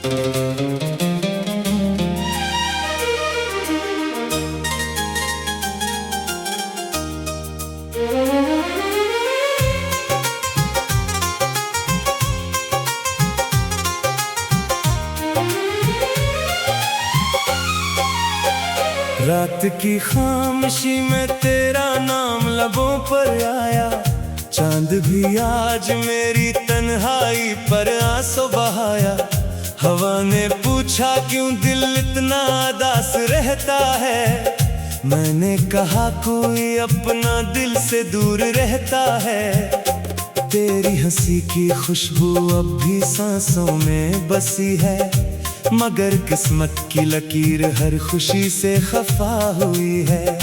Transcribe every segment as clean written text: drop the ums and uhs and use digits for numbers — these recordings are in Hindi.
रात की खामोशी में तेरा नाम लबों पर आया, चांद भी आज मेरी तन्हाई पर आंसू बहाया। हवा ने पूछा क्यों दिल इतना उदास रहता है, मैंने कहा कोई अपना दिल से दूर रहता है। तेरी हंसी की खुशबू अब भी सांसों में बसी है, मगर किस्मत की लकीर हर खुशी से खफा हुई है।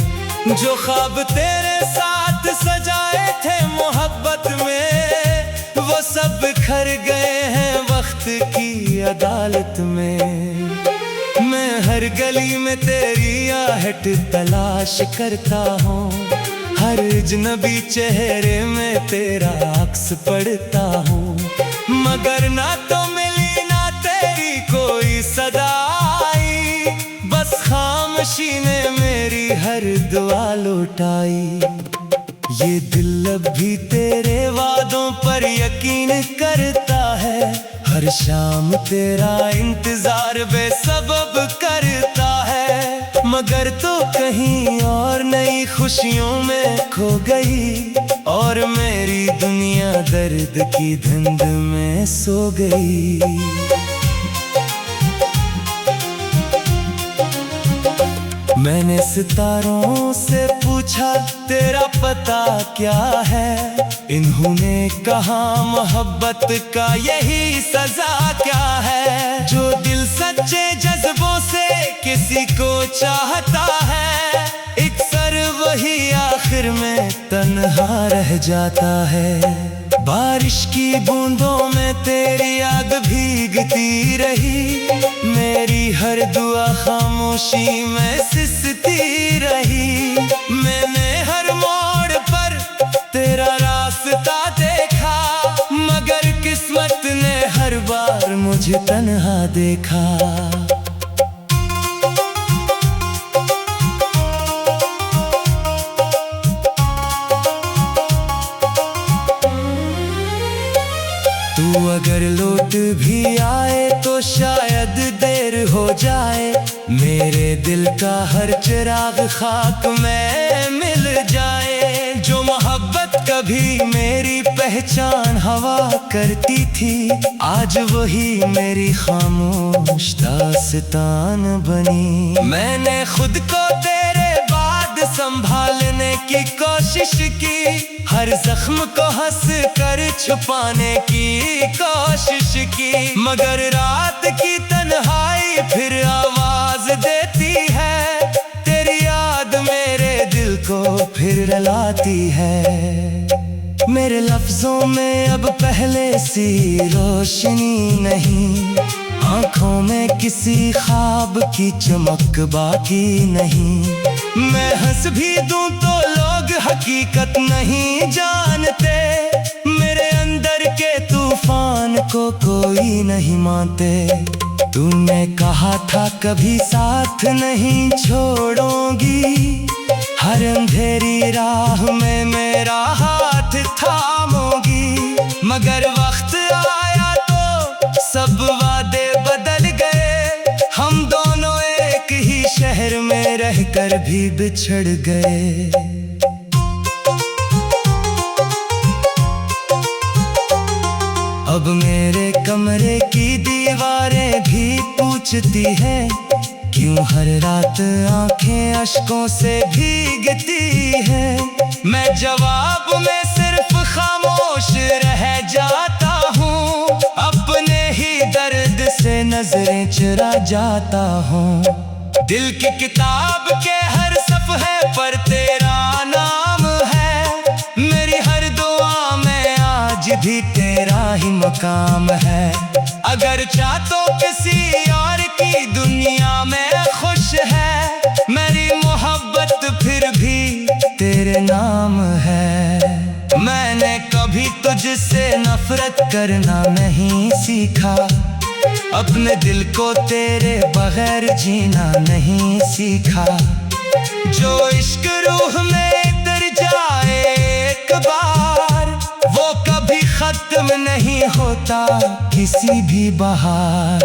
जो ख्वाब तेरे साथ सजाए थे मोहब्बत में, वो सब बिखर गए हैं वक्त की अदालत में। मैं हर गली में तेरी आहट तलाश करता हूँ, हर अजनबी चेहरे में तेरा अक्स पढ़ता हूँ, मगर ना तो मिली ना तेरी कोई सदा आई। बस खामोशी ने मेरी हर दुआ लौटाई। ये दिल अब भी तेरे वादों पर यकीन करता है, हर शाम तेरा इंतजार बेसबब करता है। मगर तो कहीं और नई खुशियों में खो गई, और मेरी दुनिया दर्द की धुंध में सो गई। मैंने सितारों से पूछा तेरा पता क्या है, इन्होंने कहा मोहब्बत का यही सजा क्या है। जो दिल सच्चे जज्बों से किसी को चाहता है, अक्सर वही आखिर में तन्हा रह जाता है। बारिश की बूंदों में तेरी याद भीगती रही, मेरी हर दुआ खामोशी में सिसती रही। मैंने हर मोड़ पर तेरा रास्ता देखा, मगर किस्मत ने हर बार मुझे तन्हा देखा। तू अगर लौट भी आए तो शायद देर हो जाए, मेरे दिल का हर चिराग खाक में मिल जाए। जो मोहब्बत कभी मेरी पहचान हवा करती थी, आज वही मेरी खामोश दास्तान बनी। मैंने खुद को तेरे बाद संभालने की कोशिश की, हर जख्म को हंस कर छुपाने की कोशिश की, मगर रात की तन्हाई फिर आवाज देती है। तेरी याद मेरे दिल को फिर रुलाती है। मेरे लफ्जों में अब पहले सी रोशनी नहीं, आंखों में किसी ख्वाब की चमक बाकी नहीं। मैं हंस भी दूं तो लोग हकीकत नहीं जानते, मेरे अंदर के तूफान को कोई नहीं मानते। तूने कहा था कभी साथ नहीं छोड़ोगी, हर अंधेरी राह में मेरा हाथ थामोगी। मगर वक्त आया तो सब वादे बदल गए, हम दोनों एक ही शहर में रहकर भी बिछड़ गए। अब मेरे कमरे की दीवारें भी पूछती हैं, क्यों हर रात आंखें अश्कों से भीगती हैं। मैं जवाब में सिर्फ खामोश रह जाता हूँ, अपने ही दर्द से नजरें चुरा जाता हूँ। दिल की किताब के हर सफ़हे पर तेरा नाम है, मेरी हर दुआ में आज भी तेरा ही मकाम है। अगर चाह तो किसी और की दुनिया में खुश है, मेरी मोहब्बत फिर भी तेरे नाम है। मैंने कभी तुझसे नफरत करना नहीं सीखा, अपने दिल को तेरे बगैर जीना नहीं सीखा। जो इश्क रूह में उतर जाए एक बार, वो कभी खत्म नहीं होता किसी भी बहार।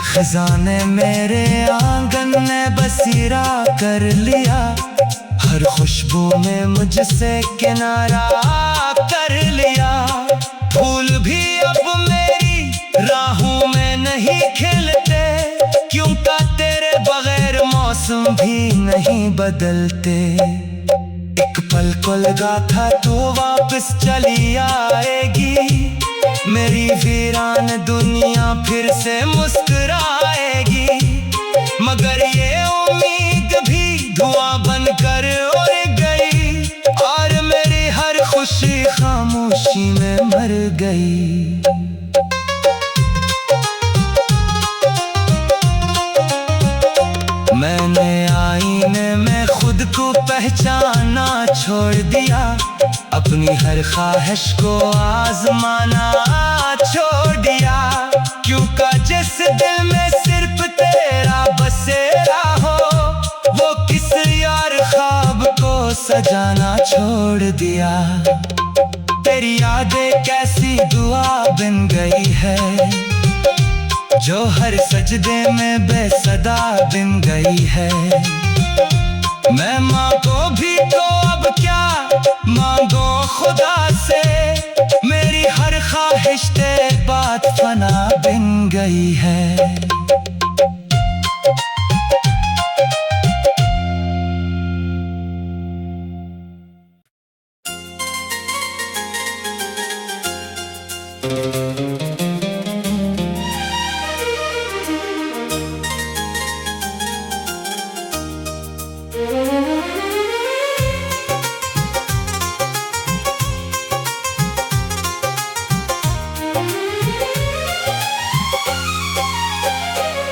खजाने मेरे आंगन ने बसेरा कर लिया, हर खुशबू में मुझसे किनारा कर लिया। फूल भी अब मेरी राहों में नहीं खिलते, क्योंकि तेरे बगैर मौसम भी नहीं बदलते। एक पल को लगा था तो वापस चली आएगी, मेरी वीरान दुनिया फिर से मुस्कुराएगी। मगर ये उम्मीद भी धुआं बनकर उड़ गई, और मेरी हर खुशी खामोशी में मर गई। मैंने आईने में खुद को पहचाना छोड़ दिया, अपनी हर ख्वाहिश को आजमाना छोड़ दिया। क्योंकि जिस दिल में सिर्फ तेरा बसेरा हो, वो किस यार ख्वाब को सजाना छोड़ दिया। तेरी यादें कैसी दुआ बन गई है, जो हर सजदे में बेसदा बिन गई है। मैं मांगो भी तो अब क्या मांगो खुदा से, मेरी हर ख्वाहिश तेरे बाद फना बिन गई है।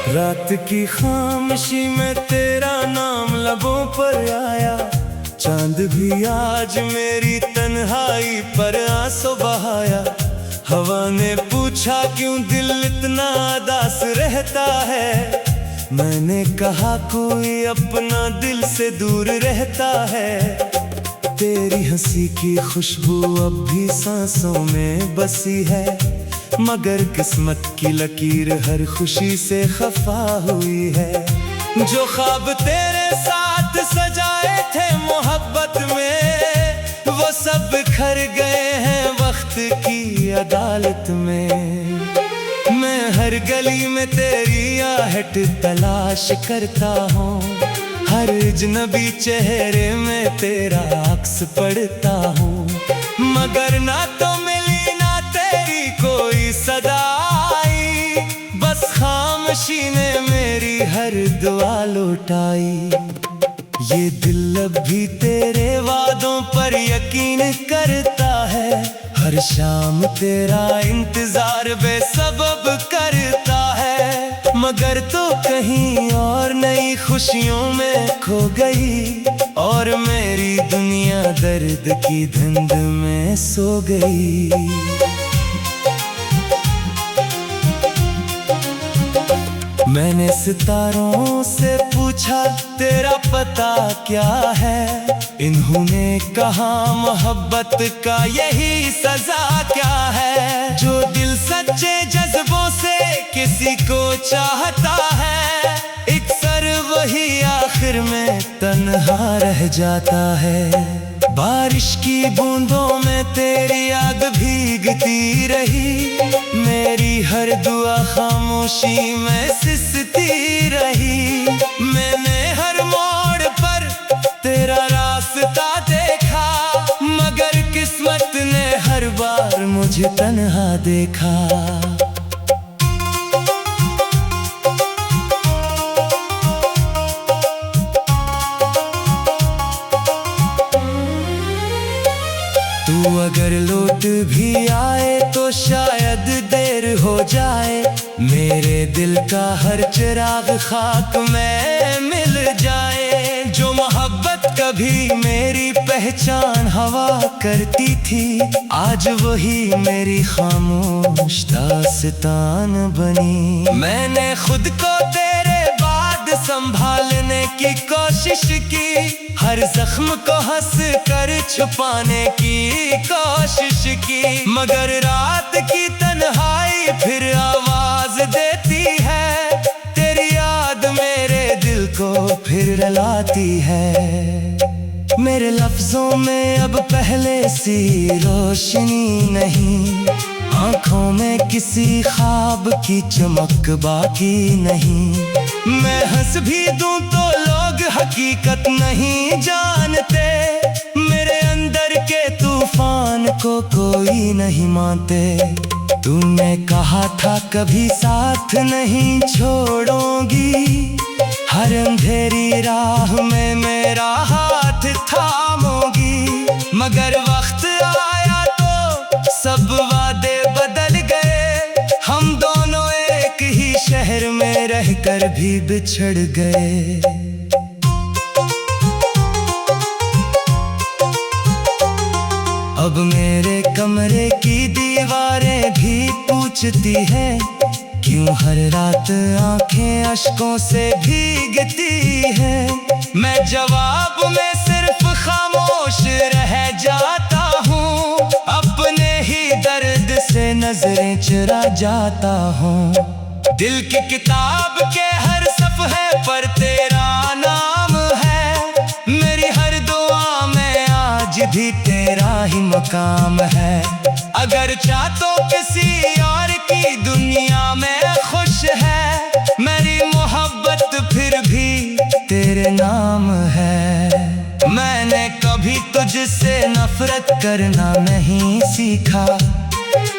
रात की खामोशी में तेरा नाम लबों पर आया, चांद भी आज मेरी तन्हाई पर आंसू बहाया। हवा ने पूछा क्यों दिल इतना उदास रहता है, मैंने कहा कोई अपना दिल से दूर रहता है। तेरी हंसी की खुशबू अब भी सांसों में बसी है, मगर किस्मत की लकीर हर खुशी से खफा हुई है। जो ख्वाब तेरे साथ सजाए थे मोहब्बत में, वो सब बिखर गए हैं वक्त की अदालत में। मैं हर गली में तेरी आहट तलाश करता हूँ, हर अजनबी चेहरे में तेरा अक्स पढ़ता हूँ। मगर ना तो मिली ना तेरी कोई सदा आई, बस खामोशी ने मेरी हर दुआ लौटाई। ये दिल अब भी तेरे वादों पर यकीन करता है, हर शाम तेरा इंतजार बेसबब करता है। मगर तो कहीं और नई खुशियों में खो गई, और मेरी दुनिया दर्द की धुंध में सो गई। मैंने सितारों से पूछा तेरा पता क्या है, इन्होंने कहा मोहब्बत का यही सजा क्या है। जो दिल सच्चे जज्बों से किसी को चाहता है, अक्सर वही आखिर में तन्हा रह जाता है। बारिश की बूंदों में तेरी याद भीगती रही, मेरी हर दुआ खामोशी में सिसती रही। मैंने हर मोड़ पर तेरा रास्ता देखा, मगर किस्मत ने हर बार मुझे तन्हा देखा। तू अगर लौट भी आए तो शायद देर हो जाए, मेरे दिल का हर चिराग खाक में मिल जाए। जो मोहब्बत का कभी मेरी पहचान हवा करती थी, आज वही मेरी खामोश दास्तान बनी। मैंने खुद को तेरे बाद संभालने की कोशिश की, हर जख्म को हंस कर छुपाने की कोशिश की, मगर रात की तन्हाई फिर आवाज देती है, तेरी याद मेरे दिल को फिर रुलाती है। मेरे लफ्जों में अब पहले सी रोशनी नहीं, आंखों में किसी ख्वाब की चमक बाकी नहीं। मैं हंस भी दूं तो लोग हकीकत नहीं जानते, मेरे अंदर के तूफान को कोई नहीं मानते। तूने कहा था कभी साथ नहीं छोड़ोगी, हर अंधेरी राह में मेरा हाथ थामोगी, मगर वक्त आया तो सब वादे बदल गए, हम दोनों एक ही शहर में रहकर भी बिछड़ गए। अब मेरे कमरे की दीवारें भी पूछती है, क्यों हर रात आंखें अश्कों से भीगती है। मैं जवाब में सिर्फ खामोश रह जाता हूँ, अपने ही दर्द से नजरें चुरा जाता हूँ। दिल की किताब के हर सफ़हे पर तेरा नाम है, मेरी हर दुआ में आज भी तेरा ही मकाम है। अगर चाह तो किसी और की दुनिया में खुश है, मेरी मोहब्बत फिर भी तेरे नाम है। मैंने कभी तुझसे नफरत करना नहीं सीखा,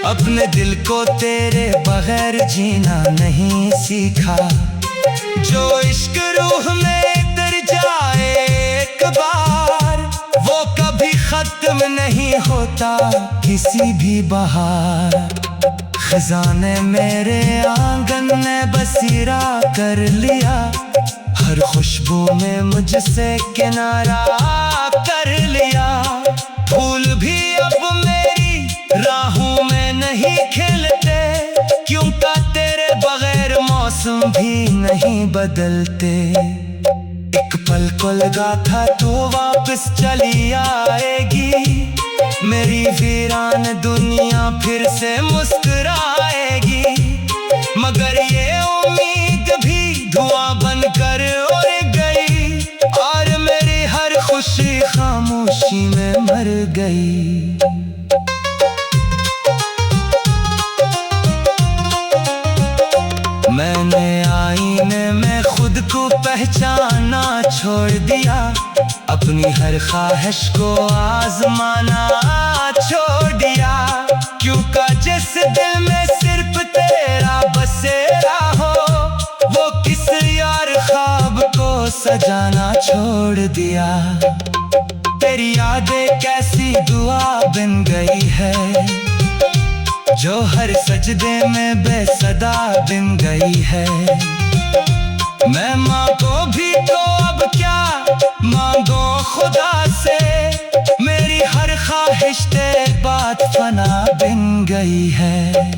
अपने दिल को तेरे बगैर जीना नहीं सीखा। जो इश्क रूह में उतर जाए एक बार, वो कभी खत्म नहीं होता किसी भी बहार। खजाने मेरे आंगन ने बसेरा कर लिया, हर खुशबू में मुझसे किनारा कर लिया। फूल भी अब मेरी राहों में नहीं खिलते, क्योंकि तेरे बगैर मौसम भी नहीं बदलते। एक पल को लगा था तो वापस चली आएगी, मेरी वीरान दुनिया फिर से मुस्कुराएगी, मगर ये उम्मीद भी धुआं बनकर उड़ गई, और मेरी हर खुशी खामोशी में मर गई। मैंने आईने में खुद को पहचाना छोड़ दिया, अपनी हर ख्वाहिश को आजमाना छोड़ दिया, क्योंकि जिस दिल में सिर्फ तेरा बसेरा हो, वो किस यार ख्वाब को सजाना छोड़ दिया। तेरी यादें कैसी दुआ बन गई है, जो हर सजदे में बेसदा बिन गई है। मैं मांगो भी तो अब क्या मांगो खुदा से, मेरी हर ख्वाहिश तेरे बाद फना बिन गई है।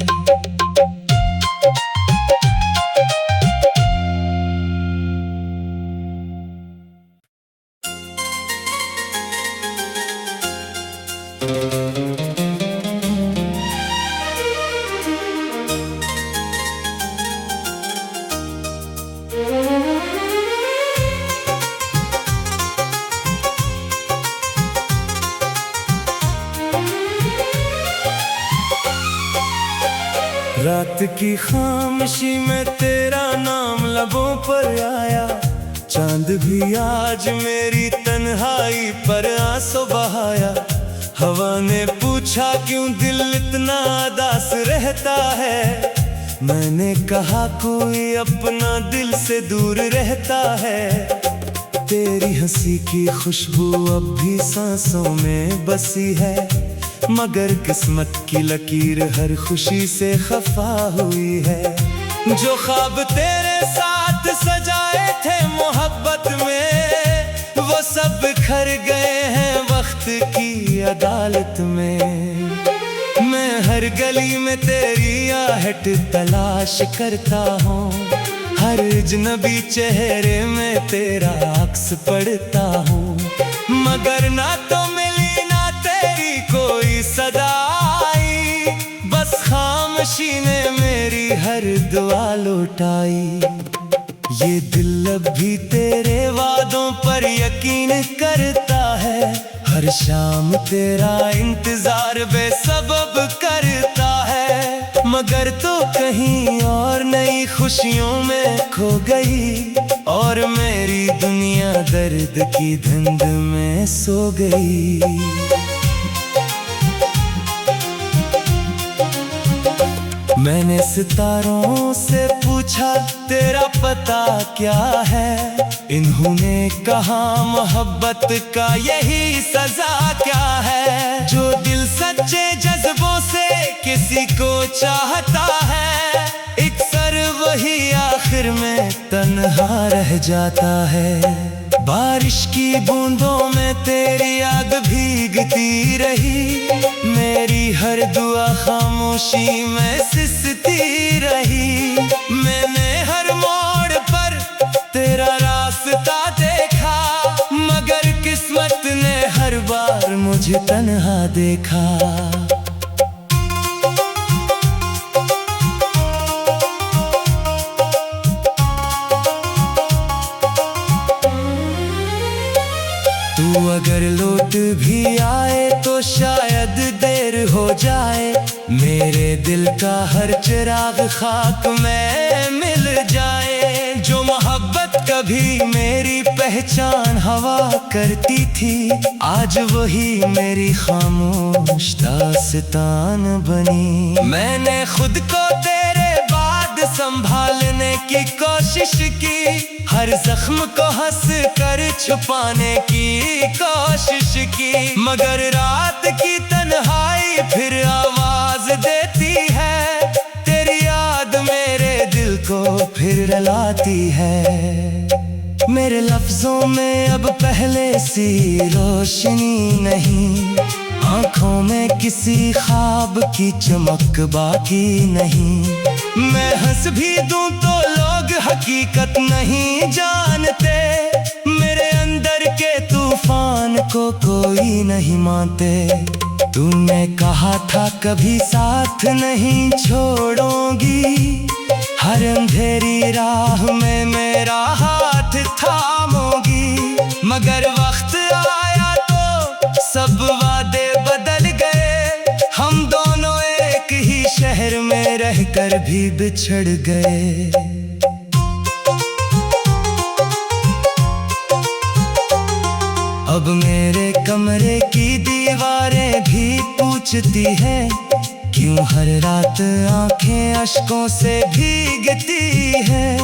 रात की खामोशी में तेरा नाम लबों पर आया, चांद भी आज मेरी तन्हाई पर आंसू बहाया। हवा ने पूछा क्यों दिल इतना उदास रहता है, मैंने कहा कोई अपना दिल से दूर रहता है। तेरी हंसी की खुशबू अब भी सांसों में बसी है, मगर किस्मत की लकीर हर खुशी से खफा हुई है। जो ख्वाब तेरे साथ सजाए थे मोहब्बत में, वो सब बिखर गए हैं वक्त की अदालत में। मैं हर गली में तेरी आहट तलाश करता हूँ, हर अजनबी चेहरे में तेरा अक्स पढ़ता हूँ, मगर ना तो मिली ना तेरी कोई सदा आई। बस खामोशी ने मेरी हर दुआ लौटाई। ये दिल अब भी तेरे वादों पर यकीन करता है, हर शाम तेरा इंतजार बेसबब करता है, मगर तो कहीं और नई खुशियों में खो गई, और मेरी दुनिया दर्द की धुंध में सो गई। मैंने सितारों से पूछा तेरा पता क्या है, इन्होंने कहा मोहब्बत का यही सजा क्या है। जो दिल सच्चे जज्बों से किसी को चाहता है, अक्सर वही आखिर में तन्हा रह जाता है। बारिश की बूंदों में तेरी आग भीगती रही, मेरी हर दुआ खामोशी में सिसती रही। मैंने हर मोड़ पर तेरा रास्ता देखा, मगर किस्मत ने हर बार मुझे तन्हा देखा। तू अगर लौट भी आए तो शायद देर हो जाए, मेरे दिल का हर चिराग खाक में मिल जाए। जो मोहब्बत कभी मेरी पहचान हवा करती थी, आज वही मेरी खामोश दास्तान बनी। मैंने खुद को तेरे बाद संभालने की कोशिश की, हर जख्म को हंस कर छुपाने की कोशिश की, मगर रात की तन्हाई फिर आवाज देती है। तेरी याद मेरे दिल को फिर रुलाती है। मेरे लफ्जों में अब पहले सी रोशनी नहीं, आंखों में किसी ख्वाब की चमक बाकी नहीं। मैं हंस भी दूं तो लोग हकीकत नहीं जानते, मेरे अंदर के तूफान को कोई नहीं मानते। तूने कहा था कभी साथ नहीं छोड़ोगी, हर अंधेरी राह में मेरा हाथ थामोगी, मगर वक्त आया तो सब वादे बदल गए। हम दोनों एक ही शहर में रहकर भी बिछड़ गए। अब मेरे कमरे की दीवारें भी पूछती हैं, क्यों हर रात आंखें अश्कों से भीगती हैं।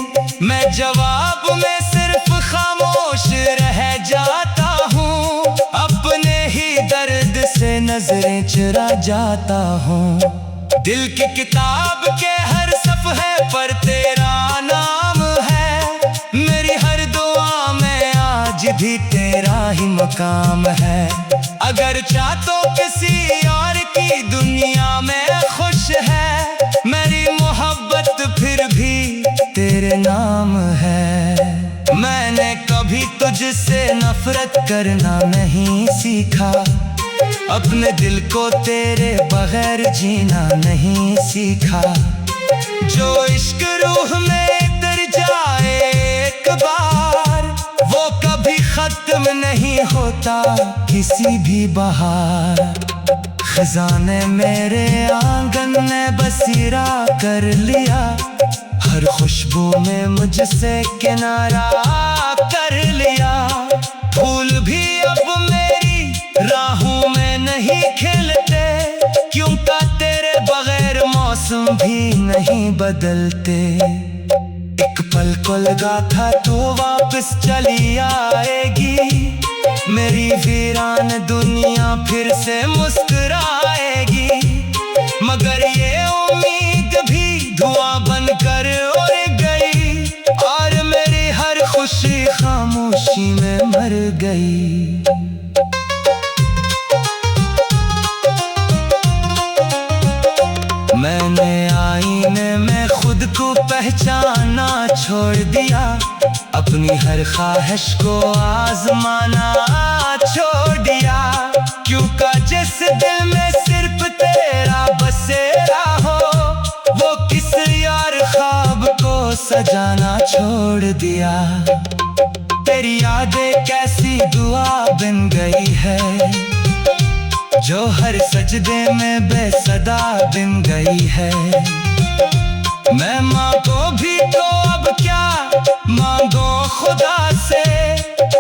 मैं जवाब में सिर्फ खामोश रह जाता हूँ, अपने ही दर्द से नजरें चुरा जाता हूँ। दिल की किताब के हर सफ़हे पर तेरा नाम है, मेरी हर दुआ में आज भी तेरा ही मकाम है। अगर चाह तो किसी और की दुनिया में खुश है, मेरी मोहब्बत फिर भी तेरे नाम है। मैंने कभी तुझसे नफरत करना नहीं सीखा, अपने दिल को तेरे बगैर जीना नहीं सीखा। जो इश्क रूह में उतर जाए एक बार, वो कभी खत्म नहीं होता किसी भी बहार। खजाने मेरे आंगन ने बसेरा कर लिया, हर खुशबू में मुझसे किनारा कर लिया। फूल भी अब मेरी राहों में नहीं खिलते, क्योंकि तेरे बगैर मौसम भी नहीं बदलते। एक पल को लगा था तो वापस चली आएगी, मेरी वीरान दुनिया फिर से मुस्कुराएगी। मगर ये उम्मीद भी धुआं बनकर उड़ गई, और मेरी हर खुशी खामोशी में मर गई। मैंने आईने में खुद को पहचाना छोड़ दिया, अपनी हर ख्वाहिश को आजमाना छोड़ दिया। क्यों का जिस दिल में सिर्फ तेरा बसेरा हो, वो किस यार ख्वाब को सजाना छोड़ दिया। तेरी यादें कैसी दुआ बन गई है, जो हर सजदे में बेसदा बिन गई है। मैं मांगो भी तो अब क्या मांगो खुदा से,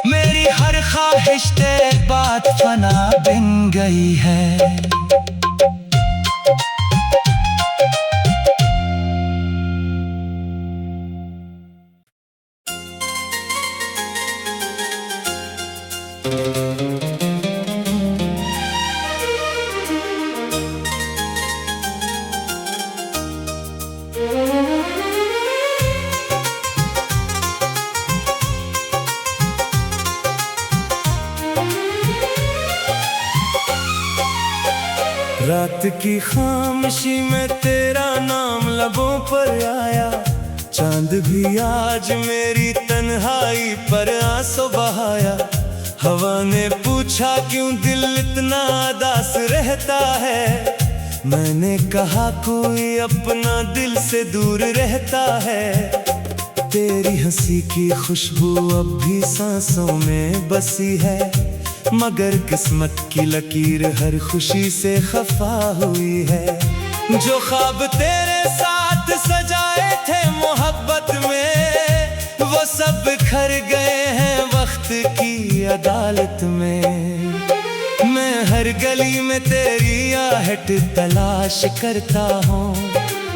मेरी हर ख्वाहिश तेरे बाद फना बिन गई है। रात की खामोशी में तेरा नाम लबों पर आया, चांद भी आज मेरी तन्हाई पर आंसू बहाया। हवा ने पूछा क्यों दिल इतना उदास रहता है, मैंने कहा कोई अपना दिल से दूर रहता है। तेरी हंसी की खुशबू अब भी सांसों में बसी है, मगर किस्मत की लकीर हर खुशी से खफा हुई है। जो ख्वाब तेरे साथ सजाए थे मोहब्बत में, वो सब बिखर गए हैं वक्त की अदालत में। मैं हर गली में तेरी आहट तलाश करता हूँ,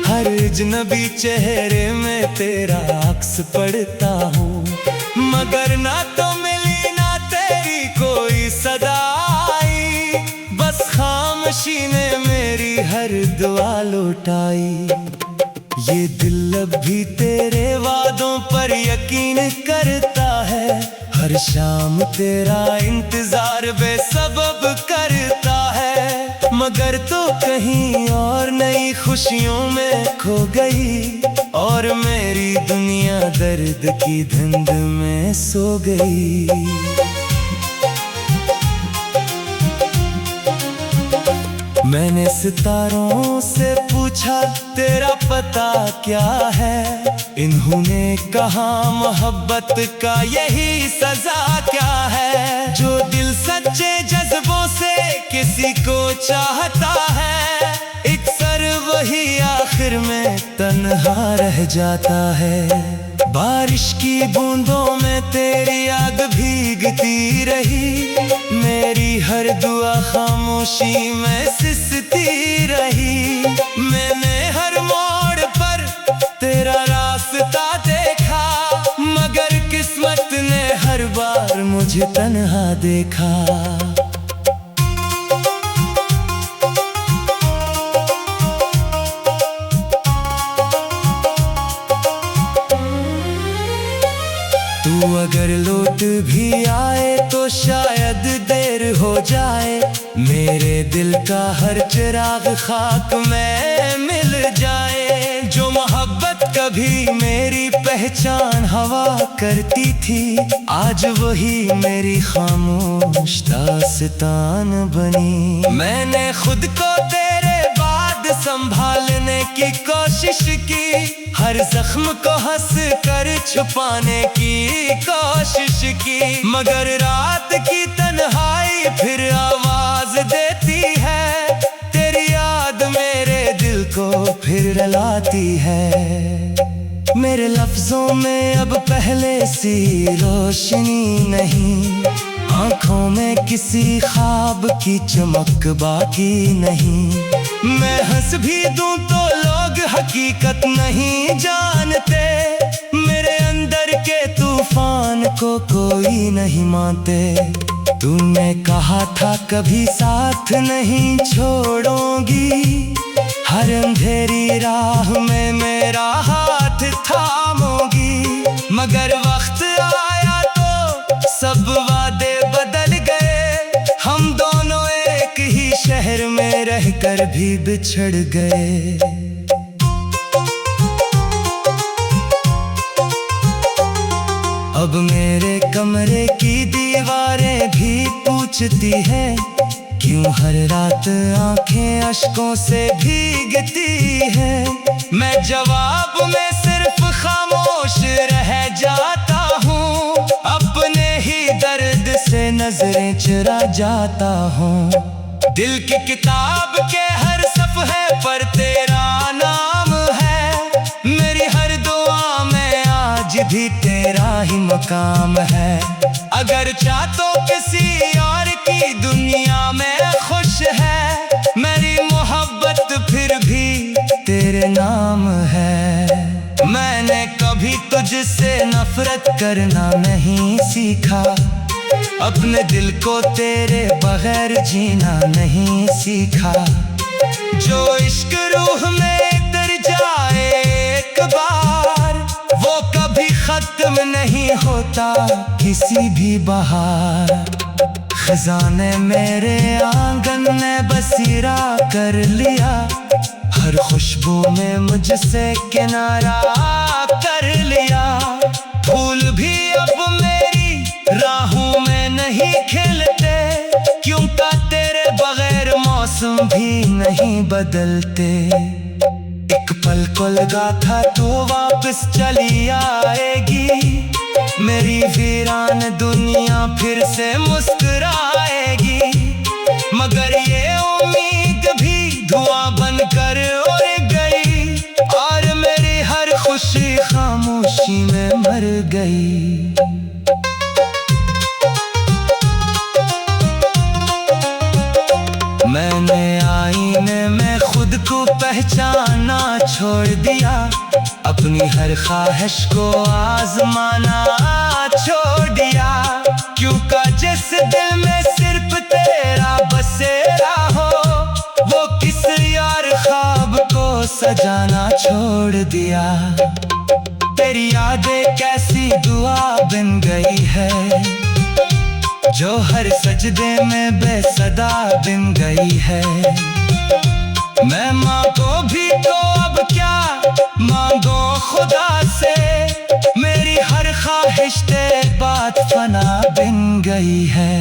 हर अजनबी चेहरे में तेरा अक्स पढ़ता हूँ, मगर ना तो मिली ना तेरी कोई सदाई। बस खामोशी ने मेरी हर दुआ लौटाई। ये दिल अब भी तेरे वादों पर यकीन करता है, हर शाम तेरा इंतजार बेसबब करता है। मगर तो कहीं और नई खुशियों में खो गई, और मेरी दुनिया दर्द की धुंध में सो गई। मैंने सितारों से पूछा तेरा पता क्या है, इन्होंने कहा मोहब्बत का यही सजा क्या है। जो दिल सच्चे जज्बों से किसी को चाहता है, एक सर वही आखिर में तन्हा रह जाता है। बारिश की बूंदों में तेरी याद भीगती रही, मेरी हर दुआ खामोशी में सिसती रही। मैंने हर मोड़ पर तेरा रास्ता देखा, मगर किस्मत ने हर बार मुझे तन्हा देखा। तू अगर लौट भी आए तो शायद देर हो जाए, मेरे दिल का हर चिराग खाक में मिल जाए। जो मोहब्बत कभी मेरी पहचान हवा करती थी, आज वही मेरी खामोश दास्तान बनी। मैंने खुद को तेरे बाद संभालने की कोशिश की, हर जख्म को हंस कर छुपाने की कोशिश की, मगर रात की तन्हाई फिर आवाज देती है। तेरी याद मेरे दिल को फिर रुलाती है। मेरे लफ्जों में अब पहले सी रोशनी नहीं, आंखों में किसी ख्वाब की चमक बाकी नहीं। मैं हंस भी दूं तो लोग हकीकत नहीं जानते, मेरे अंदर के तूफान को कोई नहीं मानते। तूने कहा था कभी साथ नहीं छोड़ोगी, हर अंधेरी राह में मेरा हाथ थामोगी, मगर वक्त आया तो पैर भी बिछड़ गए। अब मेरे कमरे की दीवारें भी पूछती हैं, क्यों हर रात आंखें अश्कों से भीगती हैं। मैं जवाब में सिर्फ खामोश रह जाता हूँ, अपने ही दर्द से नजरें चुरा जाता हूँ। दिल की किताब के हर सफ़हे पर तेरा नाम है, मेरी हर दुआ में आज भी तेरा ही मकाम है। अगर चाह तो किसी और की दुनिया में खुश है, मेरी मोहब्बत फिर भी तेरे नाम है। मैंने कभी तुझसे नफरत करना नहीं सीखा, अपने दिल को तेरे बगैर जीना नहीं सीखा। जो इश्क रूह में उतर जाए एक बार, वो कभी खत्म नहीं होता किसी भी बहार। खजाने मेरे आंगन ने बसेरा कर लिया, हर खुशबू में मुझसे किनारा कर लिया। फूल भी अब मेरी राहों में नहीं खिलते, क्योंकि तेरे बगैर मौसम भी नहीं बदलते। एक पल को लगा था तो वापस चली आएगी, मेरी वीरान दुनिया फिर से मुस्कुराएगी। मगर ये उम्मीद भी धुआं बनकर उड़ गई, और मेरी हर खुशी खामोशी में मर गई। मैंने आईने में खुद को पहचाना छोड़ दिया, अपनी हर ख्वाहिश को आजमाना छोड़ दिया। क्योंकि जिस दिल में सिर्फ तेरा बसेरा हो, वो किस यार ख्वाब को सजाना छोड़ दिया। तेरी यादें कैसी दुआ बन गई है, जो हर सजदे में बेसदा बिन गई है। मैं मांगो भी तो अब क्या मांगो खुदा से, मेरी हर ख्वाहिश तेरे बाद फना बिन गई है।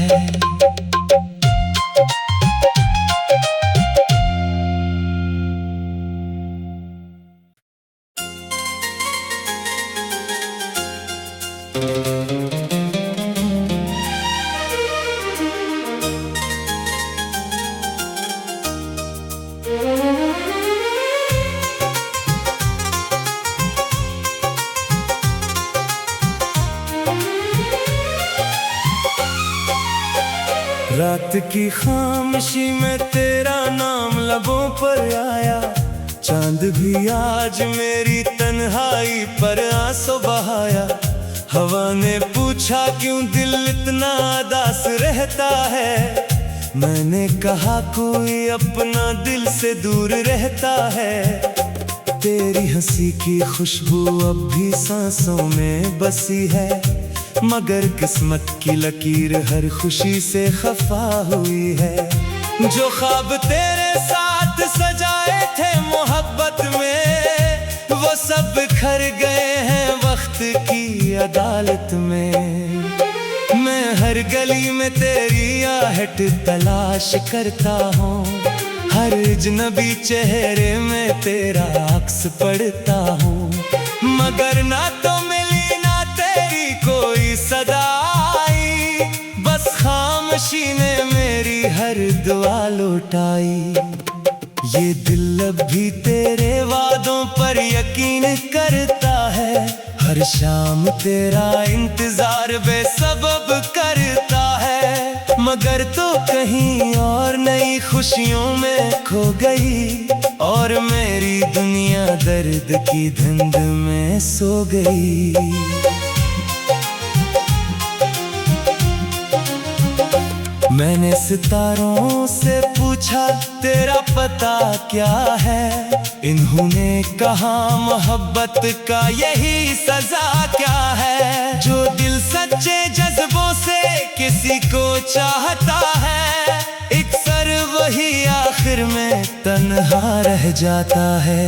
रात की खामोशी में तेरा नाम लबों पर आया, चांद भी आज मेरी तन्हाई पर आंसू बहाया। हवा ने पूछा क्यों दिल इतना उदास रहता है, मैंने कहा कोई अपना दिल से दूर रहता है। तेरी हंसी की खुशबू अब भी सांसों में बसी है, मगर किस्मत की लकीर हर खुशी से खफा हुई है। जो ख्वाब तेरे साथ सजाए थे मोहब्बत में, वो सब बिखर गए हैं वक्त की अदालत में। मैं हर गली में तेरी आहट तलाश करता हूँ, हर अजनबी चेहरे में तेरा अक्स पढ़ता हूँ। मगर ना तो मिली ना तेरी कोई सदा आई, बस खामोशी ने मेरी हर दुआ लौटाई। ये दिल अब भी तेरे वादों पर यकीन करता है, हर शाम तेरा इंतजार बेसबब करता है। मगर तो कहीं और नई खुशियों में खो गई, और मेरी दुनिया दर्द की धुंध में सो गई। मैंने सितारों से पूछा तेरा पता क्या है, इन्होंने कहा मोहब्बत का यही सजा क्या है। जो दिल सच्चे जज्बों से किसी को चाहता है, एक सर वही आखिर आखिर में तन्हा रह जाता है।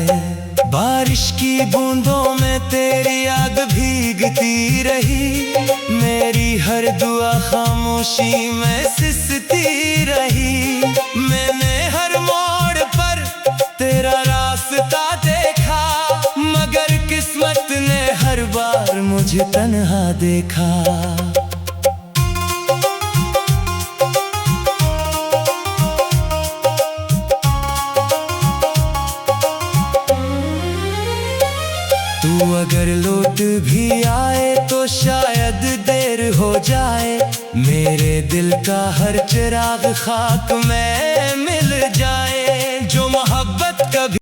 बारिश की बूंदों में तेरी याद भीगती रही, मेरी हर दुआ खामोशी में सिसती रही। मैंने हर मोड़ पर तेरा रास्ता देखा, मगर किस्मत ने हर बार मुझे तन्हा देखा। तू अगर लौट भी आए तो शायद देर हो जाए, मेरे दिल का हर चिराग खाक में मिल जाए। जो मोहब्बत कभी